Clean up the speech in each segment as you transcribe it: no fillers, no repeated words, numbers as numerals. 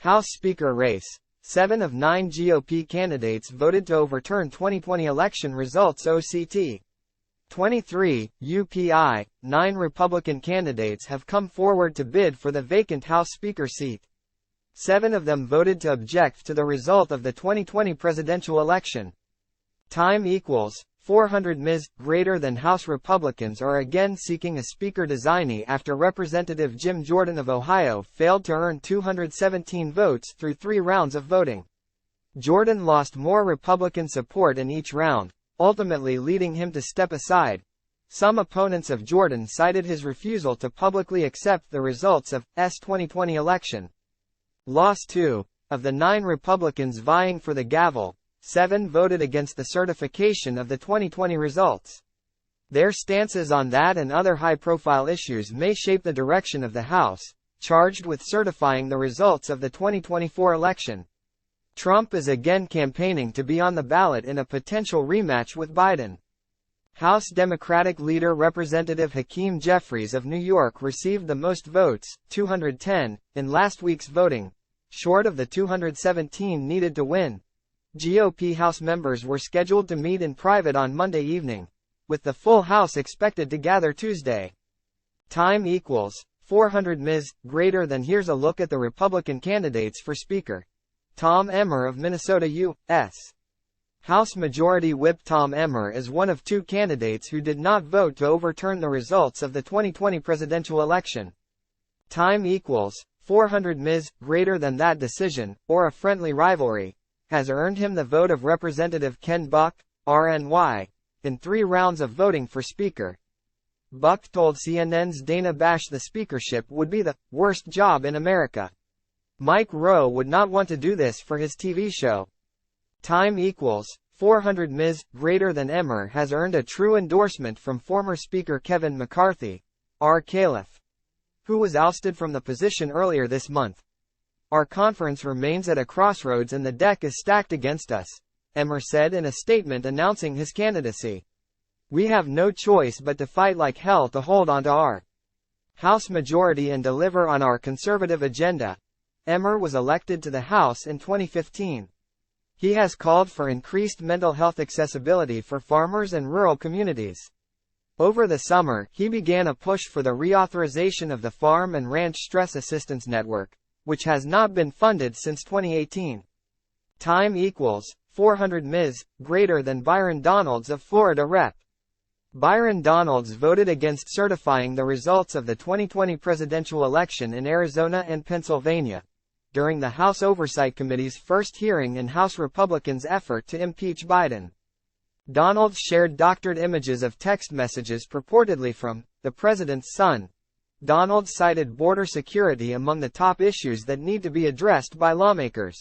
House Speaker race. 7 of 9 GOP candidates voted to overturn 2020 election results. OCT 23, UPI, 9 Republican candidates have come forward to bid for the vacant House Speaker seat. 7 of them voted to object to the result of the 2020 presidential election. Time equals 400 Ms. Greater than House Republicans are again seeking a Speaker designee after Representative Jim Jordan of Ohio failed to earn 217 votes through 3 rounds of voting. Jordan lost more Republican support in each round, ultimately leading him to step aside. Some opponents of Jordan cited his refusal to publicly accept the results of S 2020 election. Lost 2 of the 9 Republicans vying for the gavel. 7 voted against the certification of the 2020 results. Their stances on that and other high-profile issues may shape the direction of the House, charged with certifying the results of the 2024 election. Trump is again campaigning to be on the ballot in a potential rematch with Biden. House Democratic leader Representative Hakeem Jeffries of New York received the most votes, 210, in last week's voting, short of the 217 needed to win. GOP House members were scheduled to meet in private on Monday evening, with the full House expected to gather Tuesday. Time equals 400 Ms. Greater than. Here's a look at the Republican candidates for Speaker. Tom Emmer of Minnesota U.S. House Majority Whip Tom Emmer is one of 2 candidates who did not vote to overturn the results of the 2020 presidential election. Time equals 400 Ms. Greater than. That decision, or a friendly rivalry, has earned him the vote of Representative Ken Buck, RNY, in 3 rounds of voting for Speaker. Buck told CNN's Dana Bash the speakership would be the worst job in America. Mike Rowe would not want to do this for his TV show. Time equals 400 Ms. Greater than. Emmer has earned a true endorsement from former Speaker Kevin McCarthy, R. Califf, who was ousted from the position earlier this month. Our conference remains at a crossroads and the deck is stacked against us, Emmer said in a statement announcing his candidacy. We have no choice but to fight like hell to hold on to our House majority and deliver on our conservative agenda. Emmer was elected to the House in 2015. He has called for increased mental health accessibility for farmers and rural communities. Over the summer, he began a push for the reauthorization of the Farm and Ranch Stress Assistance Network, which has not been funded since 2018. Time equals 400 Ms. Greater than. Byron Donalds of Florida Rep. Byron Donalds voted against certifying the results of the 2020 presidential election in Arizona and Pennsylvania, during the House Oversight Committee's first hearing in House Republicans' effort to impeach Biden. Donalds shared doctored images of text messages purportedly from the president's son. Donalds cited border security among the top issues that need to be addressed by lawmakers.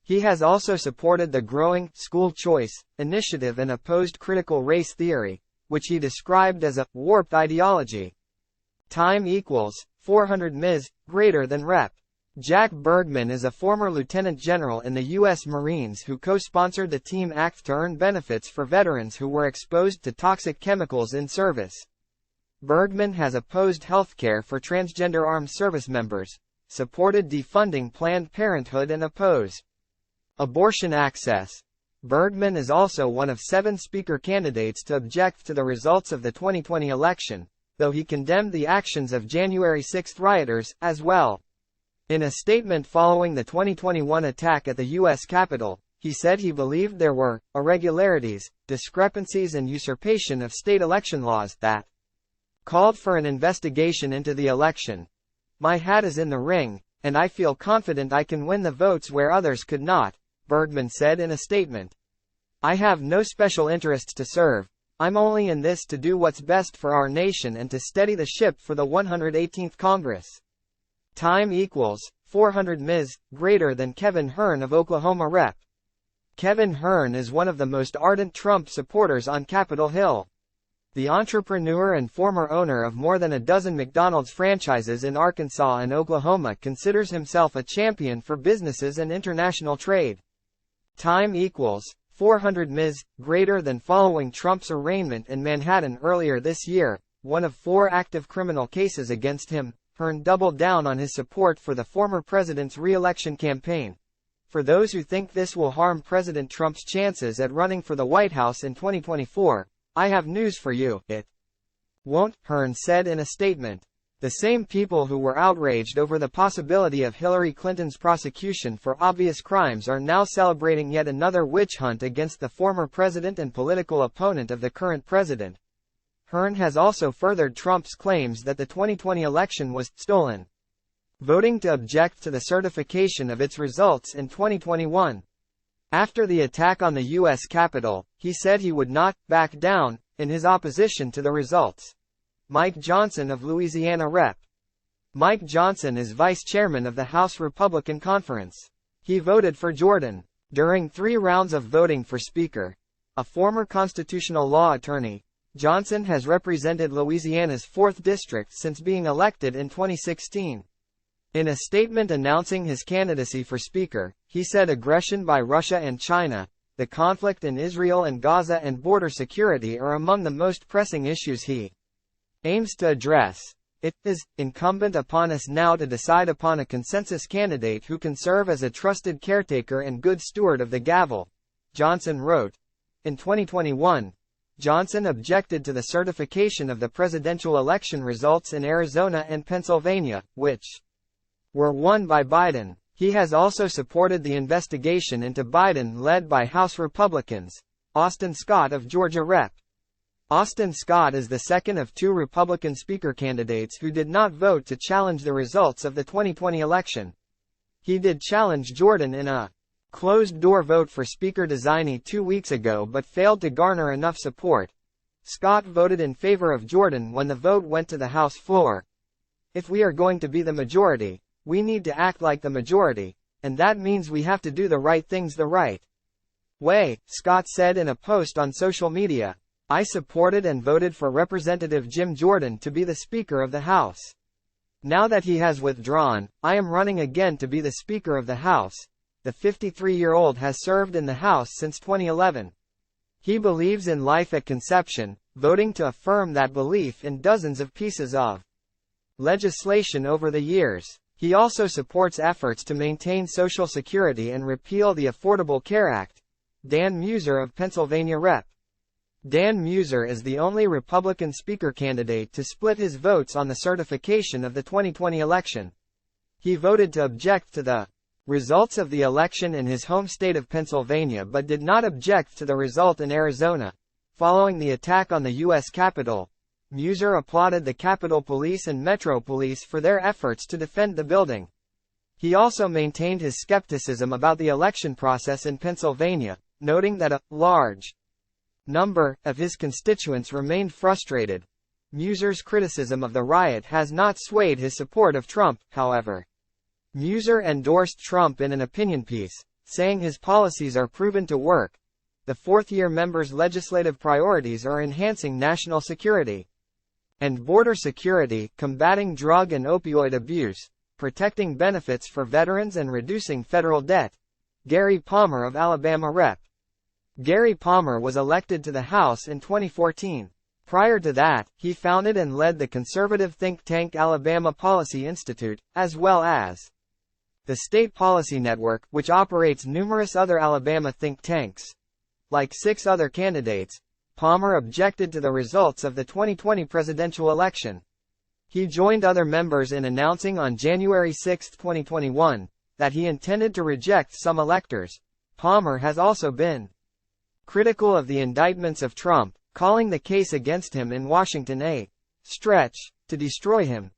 He has also supported the growing school choice initiative and opposed critical race theory, which he described as a warped ideology. Time equals 400 Ms. Greater than. Rep. Jack Bergman is a former lieutenant general in the U.S. Marines who co-sponsored the TEAM Act to earn benefits for veterans who were exposed to toxic chemicals in service. Bergman has opposed health care for transgender armed service members, supported defunding Planned Parenthood and opposed abortion access. Bergman is also one of 7 Speaker candidates to object to the results of the 2020 election, though he condemned the actions of January 6 rioters, as well. In a statement following the 2021 attack at the U.S. Capitol, he said he believed there were irregularities, discrepancies and usurpation of state election laws that called for an investigation into the election. My hat is in the ring, and I feel confident I can win the votes where others could not, Bergman said in a statement. I have no special interests to serve. I'm only in this to do what's best for our nation and to steady the ship for the 118th Congress. Time equals 400 Ms. Greater than. Kevin Hern of Oklahoma Rep. Kevin Hern is one of the most ardent Trump supporters on Capitol Hill. The entrepreneur and former owner of more than a dozen McDonald's franchises in Arkansas and Oklahoma considers himself a champion for businesses and international trade. Time equals 400 Ms. Greater than. Following Trump's arraignment in Manhattan earlier this year, one of 4 active criminal cases against him, Hearn doubled down on his support for the former president's re-election campaign. For those who think this will harm President Trump's chances at running for the White House in 2024, I have news for you, it won't, Hearn said in a statement. The same people who were outraged over the possibility of Hillary Clinton's prosecution for obvious crimes are now celebrating yet another witch hunt against the former president and political opponent of the current president. Hearn has also furthered Trump's claims that the 2020 election was stolen, voting to object to the certification of its results in 2021. After the attack on the U.S. Capitol, he said he would not back down in his opposition to the results. Mike Johnson of Louisiana Rep. Mike Johnson is vice chairman of the House Republican Conference. He voted for Jordan during 3 rounds of voting for Speaker. A former constitutional law attorney, Johnson has represented Louisiana's 4th district since being elected in 2016. In a statement announcing his candidacy for Speaker, he said aggression by Russia and China, the conflict in Israel and Gaza and border security are among the most pressing issues he aims to address. It is incumbent upon us now to decide upon a consensus candidate who can serve as a trusted caretaker and good steward of the gavel, Johnson wrote. In 2021, Johnson objected to the certification of the presidential election results in Arizona and Pennsylvania, which were won by Biden. He has also supported the investigation into Biden led by House Republicans. Austin Scott of Georgia Rep. Austin Scott is the second of 2 Republican Speaker candidates who did not vote to challenge the results of the 2020 election. He did challenge Jordan in a closed-door vote for Speaker designee 2 weeks ago but failed to garner enough support. Scott voted in favor of Jordan when the vote went to the House floor. If we are going to be the majority, we need to act like the majority, and that means we have to do the right things the right way, Scott said in a post on social media. I supported and voted for Representative Jim Jordan to be the Speaker of the House. Now that he has withdrawn, I am running again to be the Speaker of the House. The 53-year-old has served in the House since 2011. He believes in life at conception, voting to affirm that belief in dozens of pieces of legislation over the years. He also supports efforts to maintain Social Security and repeal the Affordable Care Act. Dan Muser of Pennsylvania Rep. Dan Muser is the only Republican Speaker candidate to split his votes on the certification of the 2020 election. He voted to object to the results of the election in his home state of Pennsylvania but did not object to the result in Arizona. Following the attack on the U.S. Capitol, Muser applauded the Capitol Police and Metro Police for their efforts to defend the building. He also maintained his skepticism about the election process in Pennsylvania, noting that a large number of his constituents remained frustrated. Muser's criticism of the riot has not swayed his support of Trump, however. Muser endorsed Trump in an opinion piece, saying his policies are proven to work. The fourth-year member's legislative priorities are enhancing national security and border security, combating drug and opioid abuse, protecting benefits for veterans and reducing federal debt. Gary Palmer of Alabama Rep. Gary Palmer was elected to the House in 2014. Prior to that, he founded and led the conservative think tank Alabama Policy Institute, as well as the State Policy Network, which operates numerous other Alabama think tanks. Like 6 other candidates, Palmer objected to the results of the 2020 presidential election. He joined other members in announcing on January 6, 2021, that he intended to reject some electors. Palmer has also been critical of the indictments of Trump, calling the case against him in Washington a stretch to destroy him.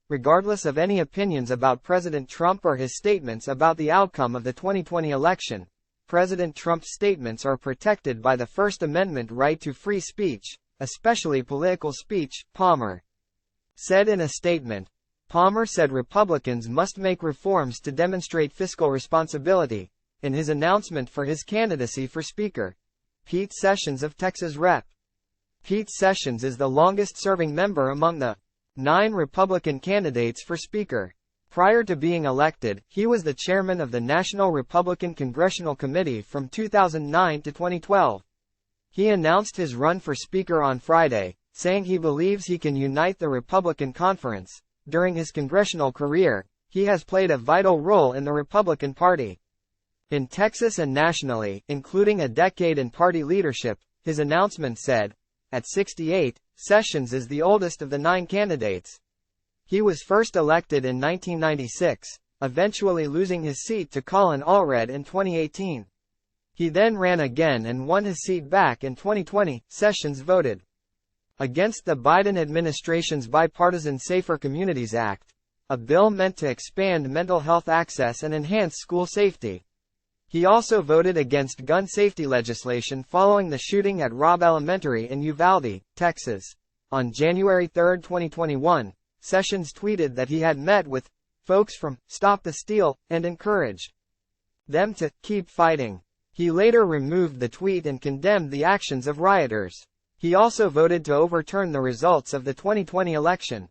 Regardless of any opinions about President Trump or his statements about the outcome of the 2020 election, President Trump's statements are protected by the First Amendment right to free speech, especially political speech, Palmer said in a statement. Palmer said Republicans must make reforms to demonstrate fiscal responsibility. In his announcement for his candidacy for Speaker, Pete Sessions of Texas Rep. Pete Sessions is the longest-serving member among the 9 Republican candidates for Speaker. Prior to being elected, he was the chairman of the National Republican Congressional Committee from 2009 to 2012. He announced his run for Speaker on Friday, saying he believes he can unite the Republican conference. During his congressional career, he has played a vital role in the Republican Party. In Texas and nationally, including a decade in party leadership, his announcement said, at 68, Sessions is the oldest of the 9 candidates. He was first elected in 1996, eventually losing his seat to Colin Allred in 2018. He then ran again and won his seat back in 2020. Sessions voted against the Biden administration's bipartisan Safer Communities Act, a bill meant to expand mental health access and enhance school safety. He also voted against gun safety legislation following the shooting at Robb Elementary in Uvalde, Texas. On January 3, 2021, Sessions tweeted that he had met with folks from Stop the Steal and encouraged them to keep fighting. He later removed the tweet and condemned the actions of rioters. He also voted to overturn the results of the 2020 election.